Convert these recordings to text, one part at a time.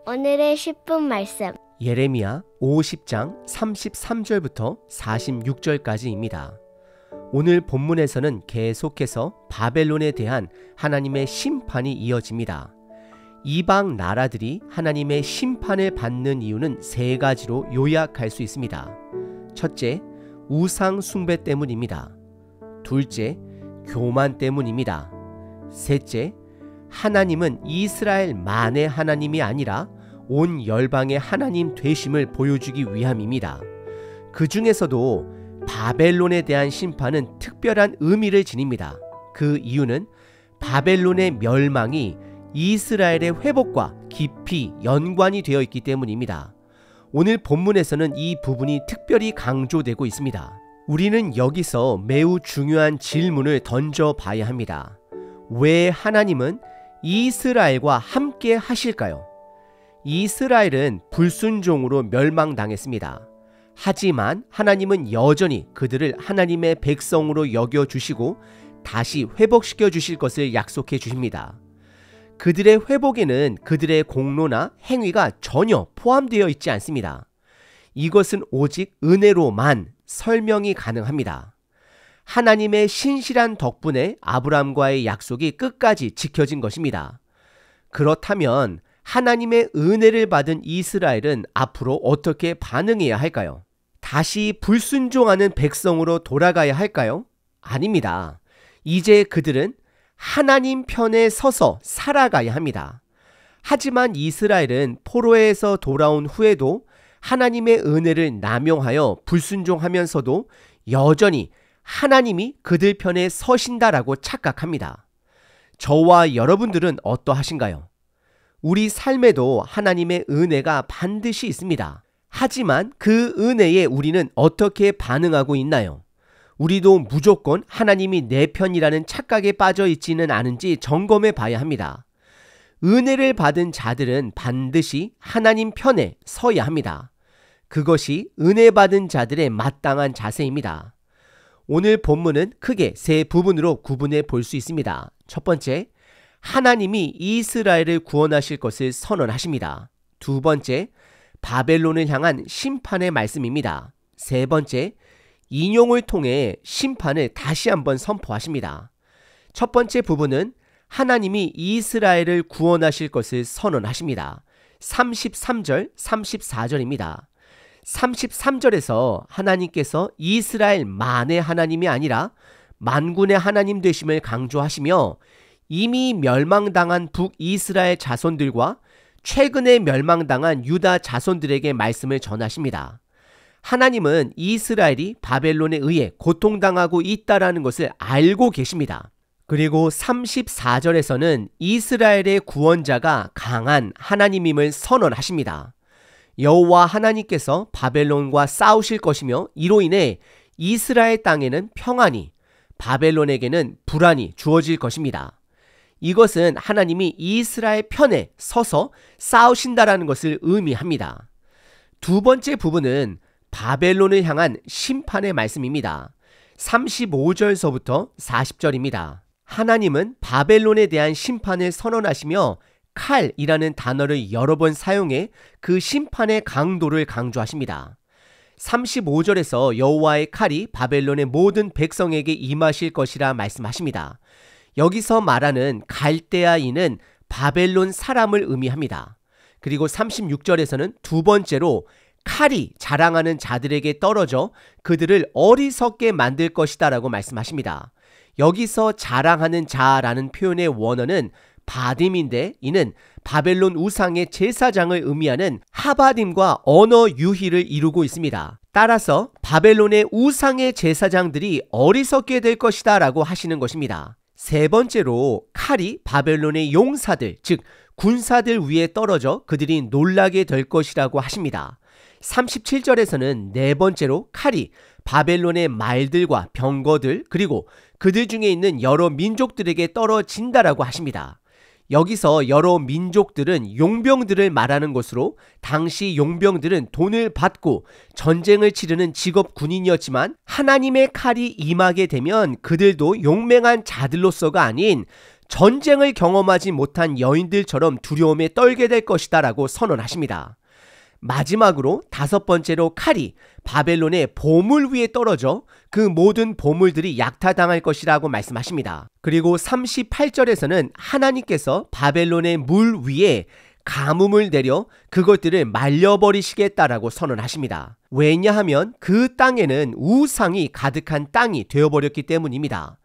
오늘의 10분 말씀. 예레미야 50장 33절부터 46절까지입니다. 오늘 본문에서는 계속해서 바벨론에 대한 하나님의 심판이 이어집니다. 이방 나라들이 하나님의 심판을 받는 이유는 세 가지로 요약할 수 있습니다. 첫째, 우상 숭배 때문입니다. 둘째, 교만 때문입니다. 셋째, 하나님은 이스라엘만의 하나님이 아니라 온 열방의 하나님 되심을 보여주기 위함입니다. 그 중에서도 바벨론에 대한 심판은 특별한 의미를 지닙니다. 그 이유는 바벨론의 멸망이 이스라엘의 회복과 깊이 연관이 되어 있기 때문입니다. 오늘 본문에서는 이 부분이 특별히 강조되고 있습니다. 우리는 여기서 매우 중요한 질문을 던져 봐야 합니다. 왜 하나님은 이스라엘과 함께 하실까요? 이스라엘은 불순종으로 멸망당했습니다. 하지만 하나님은 여전히 그들을 하나님의 백성으로 여겨주시고 다시 회복시켜 주실 것을 약속해 주십니다. 그들의 회복에는 그들의 공로나 행위가 전혀 포함되어 있지 않습니다. 이것은 오직 은혜로만 설명이 가능합니다. 하나님의 신실한 덕분에 아브라함과의 약속이 끝까지 지켜진 것입니다. 그렇다면 하나님의 은혜를 받은 이스라엘은 앞으로 어떻게 반응해야 할까요? 다시 불순종하는 백성으로 돌아가야 할까요? 아닙니다. 이제 그들은 하나님 편에 서서 살아가야 합니다. 하지만 이스라엘은 포로에서 돌아온 후에도 하나님의 은혜를 남용하여 불순종하면서도 여전히 하나님이 그들 편에 서신다라고 착각합니다. 저와 여러분들은 어떠하신가요? 우리 삶에도 하나님의 은혜가 반드시 있습니다. 하지만 그 은혜에 우리는 어떻게 반응하고 있나요? 우리도 무조건 하나님이 내 편이라는 착각에 빠져 있지는 않은지 점검해 봐야 합니다. 은혜를 받은 자들은 반드시 하나님 편에 서야 합니다. 그것이 은혜 받은 자들의 마땅한 자세입니다. 오늘 본문은 크게 세 부분으로 구분해 볼 수 있습니다. 첫 번째, 하나님이 이스라엘을 구원하실 것을 선언하십니다. 두 번째, 바벨론을 향한 심판의 말씀입니다. 세 번째, 인용을 통해 심판을 다시 한번 선포하십니다. 첫 번째 부분은 하나님이 이스라엘을 구원하실 것을 선언하십니다. 33절, 34절입니다. 33절에서 하나님께서 이스라엘만의 하나님이 아니라 만군의 하나님 되심을 강조하시며 이미 멸망당한 북이스라엘 자손들과 최근에 멸망당한 유다 자손들에게 말씀을 전하십니다. 하나님은 이스라엘이 바벨론에 의해 고통당하고 있다라는 것을 알고 계십니다. 그리고 34절에서는 이스라엘의 구원자가 강한 하나님임을 선언하십니다. 여호와 하나님께서 바벨론과 싸우실 것이며 이로 인해 이스라엘 땅에는 평안이, 바벨론에게는 불안이 주어질 것입니다. 이것은 하나님이 이스라엘 편에 서서 싸우신다라는 것을 의미합니다. 두 번째 부분은 바벨론을 향한 심판의 말씀입니다. 35절서부터 40절입니다. 하나님은 바벨론에 대한 심판을 선언하시며 칼이라는 단어를 여러 번 사용해 그 심판의 강도를 강조하십니다. 35절에서 여호와의 칼이 바벨론의 모든 백성에게 임하실 것이라 말씀하십니다. 여기서 말하는 갈대아인은 바벨론 사람을 의미합니다. 그리고 36절에서는 두 번째로 칼이 자랑하는 자들에게 떨어져 그들을 어리석게 만들 것이다 라고 말씀하십니다. 여기서 자랑하는 자라는 표현의 원어는 바딤인데 이는 바벨론 우상의 제사장을 의미하는 하바딤과 언어 유희를 이루고 있습니다. 따라서 바벨론의 우상의 제사장들이 어리석게 될 것이다 라고 하시는 것입니다. 세 번째로 칼이 바벨론의 용사들, 즉 군사들 위에 떨어져 그들이 놀라게 될 것이라고 하십니다. 37절에서는 네 번째로 칼이 바벨론의 말들과 병거들 그리고 그들 중에 있는 여러 민족들에게 떨어진다라고 하십니다. 여기서 여러 민족들은 용병들을 말하는 것으로 당시 용병들은 돈을 받고 전쟁을 치르는 직업 군인이었지만 하나님의 칼이 임하게 되면 그들도 용맹한 자들로서가 아닌 전쟁을 경험하지 못한 여인들처럼 두려움에 떨게 될 것이다 라고 선언하십니다. 마지막으로 5번째로 칼이 바벨론의 보물 위에 떨어져 그 모든 보물들이 약탈당할 것이라고 말씀하십니다. 그리고 38절에서는 하나님께서 바벨론의 물 위에 가뭄을 내려 그것들을 말려버리시겠다라고 선언하십니다. 왜냐하면 그 땅에는 우상이 가득한 땅이 되어버렸기 때문입니다.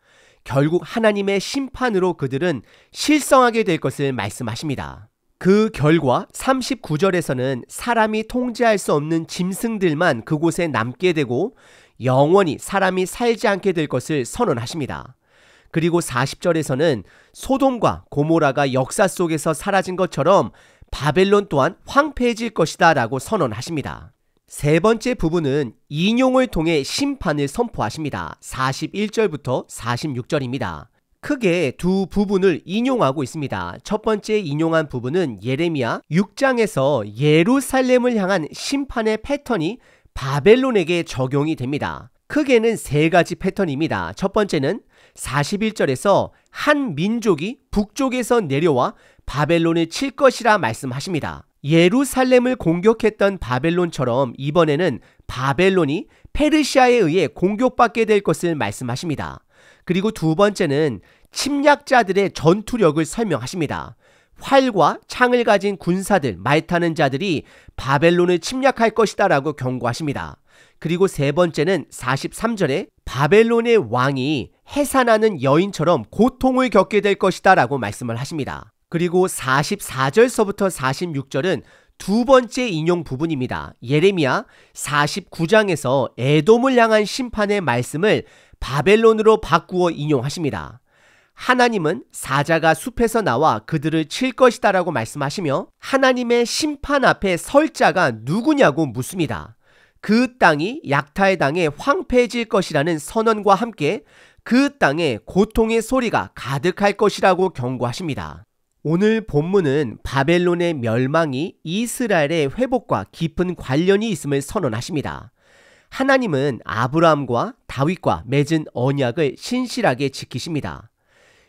결국 하나님의 심판으로 그들은 실성하게 될 것을 말씀하십니다. 그 결과 39절에서는 사람이 통제할 수 없는 짐승들만 그곳에 남게 되고 영원히 사람이 살지 않게 될 것을 선언하십니다. 그리고 40절에서는 소돔과 고모라가 역사 속에서 사라진 것처럼 바벨론 또한 황폐해질 것이다 라고 선언하십니다. 세 번째 부분은 인용을 통해 심판을 선포하십니다. 41절부터 46절입니다. 크게 두 부분을 인용하고 있습니다. 첫 번째 인용한 부분은 예레미야 6장에서 예루살렘을 향한 심판의 패턴이 바벨론에게 적용이 됩니다. 크게는 3가지 패턴입니다. 첫 번째는 41절에서 한 민족이 북쪽에서 내려와 바벨론을 칠 것이라 말씀하십니다. 예루살렘을 공격했던 바벨론처럼 이번에는 바벨론이 페르시아에 의해 공격받게 될 것을 말씀하십니다. 그리고 두 번째는 침략자들의 전투력을 설명하십니다. 활과 창을 가진 군사들, 말 타는 자들이 바벨론을 침략할 것이다 라고 경고하십니다. 그리고 세 번째는 43절에 바벨론의 왕이 해산하는 여인처럼 고통을 겪게 될 것이다 라고 말씀을 하십니다. 그리고 44절서부터 46절은 두 번째 인용 부분입니다. 예레미야 49장에서 에돔을 향한 심판의 말씀을 바벨론으로 바꾸어 인용하십니다. 하나님은 사자가 숲에서 나와 그들을 칠 것이다 라고 말씀하시며 하나님의 심판 앞에 설 자가 누구냐고 묻습니다. 그 땅이 약탈당해 황폐해질 것이라는 선언과 함께 그 땅에 고통의 소리가 가득할 것이라고 경고하십니다. 오늘 본문은 바벨론의 멸망이 이스라엘의 회복과 깊은 관련이 있음을 선언하십니다. 하나님은 아브라함과 다윗과 맺은 언약을 신실하게 지키십니다.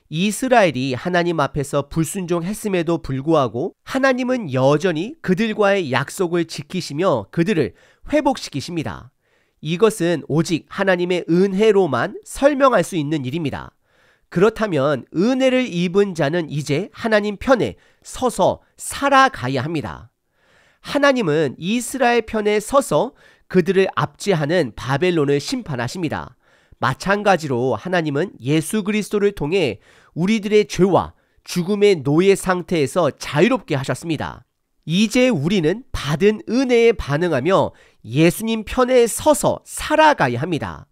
이스라엘이 하나님 앞에서 불순종했음에도 불구하고 하나님은 여전히 그들과의 약속을 지키시며 그들을 회복시키십니다. 이것은 오직 하나님의 은혜로만 설명할 수 있는 일입니다. 그렇다면 은혜를 입은 자는 이제 하나님 편에 서서 살아가야 합니다. 하나님은 이스라엘 편에 서서 그들을 압제하는 바벨론을 심판하십니다. 마찬가지로 하나님은 예수 그리스도를 통해 우리들의 죄와 죽음의 노예 상태에서 자유롭게 하셨습니다. 이제 우리는 받은 은혜에 반응하며 예수님 편에 서서 살아가야 합니다.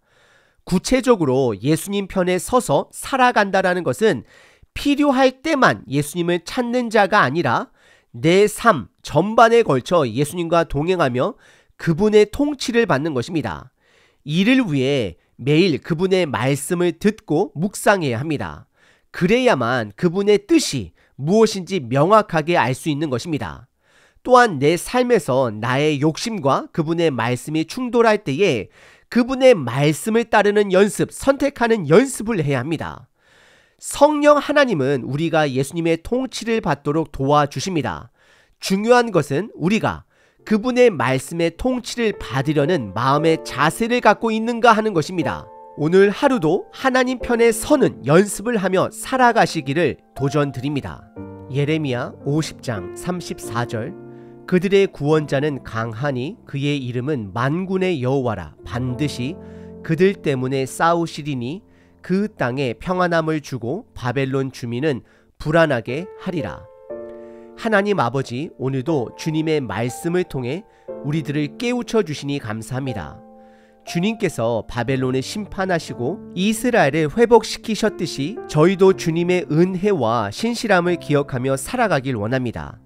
구체적으로 예수님 편에 서서 살아간다라는 것은 필요할 때만 예수님을 찾는 자가 아니라 내 삶 전반에 걸쳐 예수님과 동행하며 그분의 통치를 받는 것입니다. 이를 위해 매일 그분의 말씀을 듣고 묵상해야 합니다. 그래야만 그분의 뜻이 무엇인지 명확하게 알 수 있는 것입니다. 또한 내 삶에서 나의 욕심과 그분의 말씀이 충돌할 때에 그분의 말씀을 따르는 연습, 선택하는 연습을 해야 합니다. 성령 하나님은 우리가 예수님의 통치를 받도록 도와주십니다. 중요한 것은 우리가 그분의 말씀의 통치를 받으려는 마음의 자세를 갖고 있는가 하는 것입니다. 오늘 하루도 하나님 편에 서는 연습을 하며 살아가시기를 도전드립니다. 예레미야 50장 34절 그들의 구원자는 강하니 그의 이름은 만군의 여호와라. 반드시 그들 때문에 싸우시리니 그 땅에 평안함을 주고 바벨론 주민은 불안하게 하리라. 하나님 아버지, 오늘도 주님의 말씀을 통해 우리들을 깨우쳐 주시니 감사합니다. 주님께서 바벨론을 심판하시고 이스라엘을 회복시키셨듯이 저희도 주님의 은혜와 신실함을 기억하며 살아가길 원합니다.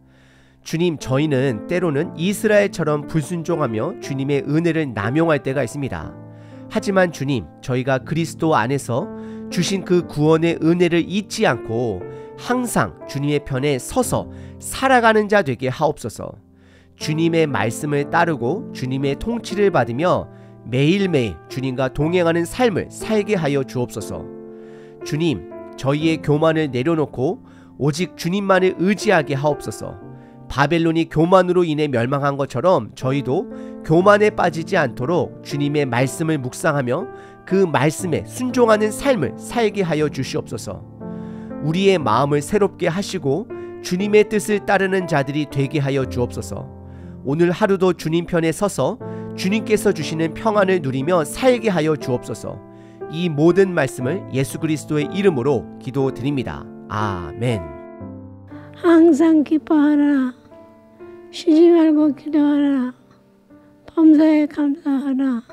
주님, 저희는 때로는 이스라엘처럼 불순종하며 주님의 은혜를 남용할 때가 있습니다. 하지만 주님, 저희가 그리스도 안에서 주신 그 구원의 은혜를 잊지 않고 항상 주님의 편에 서서 살아가는 자 되게 하옵소서. 주님의 말씀을 따르고 주님의 통치를 받으며 매일매일 주님과 동행하는 삶을 살게 하여 주옵소서. 주님, 저희의 교만을 내려놓고 오직 주님만을 의지하게 하옵소서. 바벨론이 교만으로 인해 멸망한 것처럼 저희도 교만에 빠지지 않도록 주님의 말씀을 묵상하며 그 말씀에 순종하는 삶을 살게 하여 주시옵소서. 우리의 마음을 새롭게 하시고 주님의 뜻을 따르는 자들이 되게 하여 주옵소서. 오늘 하루도 주님 편에 서서 주님께서 주시는 평안을 누리며 살게 하여 주옵소서. 이 모든 말씀을 예수 그리스도의 이름으로 기도드립니다. 아멘. 항상 기뻐하라. 쉬지 말고 기도하라. 범사에 감사하라.